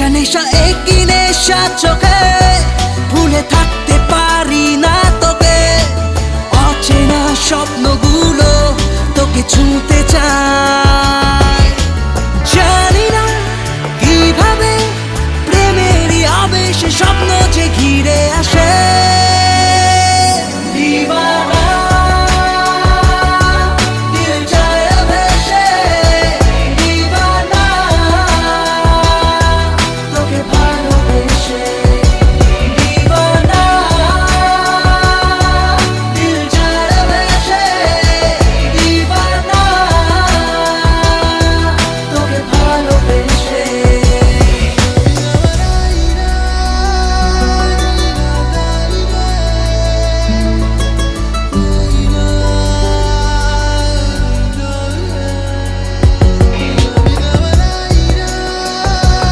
নেশা নেশা একই নেশা চোখে, ভুলে থাকতে পারি না তোকে। অচেনা স্বপ্নগুলো তোকে ছুঁতে